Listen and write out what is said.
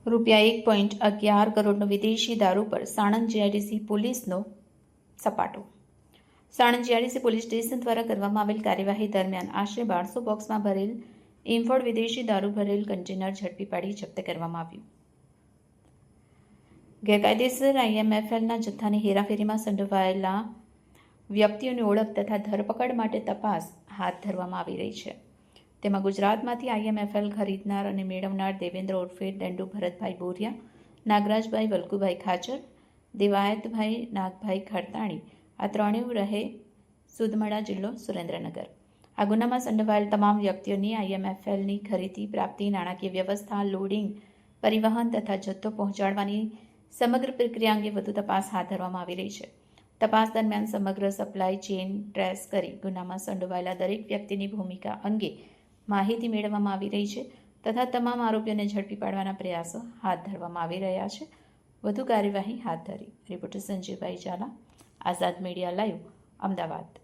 ₹1.11 કરોડનો વિદેશી દારૂ પર સાણંદ જીઆઈડીસી પોલીસનો સપાટો. સાણંદ જીઆઈડીસી પોલીસ સ્ટેશન દ્વારા કરવામાં આવેલ કાર્યવાહી દરમિયાન આશરે 1200 બોક્સમાં ભરેલ ઇમ્પોર્ટ વિદેશી દારૂ ભરેલ કન્ટેનર ઝડપી પાડી જપ્ત કરવામાં આવ્યું. ગેરકાયદેસર IMFLના જથ્થાની હેરાફેરીમાં સંડોવાયેલા વ્યક્તિઓની ઓળખ તથા ધરપકડ માટે તપાસ હાથ ધરવામાં આવી રહી છે. તેમાં ગુજરાતમાંથી IMFL ખરીદનાર અને મેળવનાર દેવેન્દ્ર ઉર્ફે દંડુ ભરતભાઈ બોરિયા, નાગરાજભાઈ વલ્કુભાઈ ખાચર, દેવાયતભાઈ નાગભાઈ ખરતાણી આ ત્રણેય રહે સુદમડા, જિલ્લો સુરેન્દ્રનગર. આ ગુનામાં સંડોવાયેલ તમામ વ્યક્તિઓની IMFLની ખરીદી, પ્રાપ્તિ, નાણાકીય વ્યવસ્થા, લોડિંગ, પરિવહન તથા જથ્થો પહોંચાડવાની સમગ્ર પ્રક્રિયા અંગે વધુ તપાસ હાથ ધરવામાં આવી રહી છે. તપાસ દરમિયાન સમગ્ર સપ્લાય ચેઇન ટ્રેસ કરી ગુનામાં સંડોવાયેલા દરેક વ્યક્તિની ભૂમિકા અંગે માહિતી મેળવવામાં આવી રહી છે તથા તમામ આરોપીઓને ઝડપી પાડવાના પ્રયાસો હાથ ધરવામાં આવી રહ્યા છે. વધુ કાર્યવાહી હાથ ધરી. રિપોર્ટર સંજયભાઈ ઝાલા, આઝાદ મીડિયા લાઈવ, અમદાવાદ.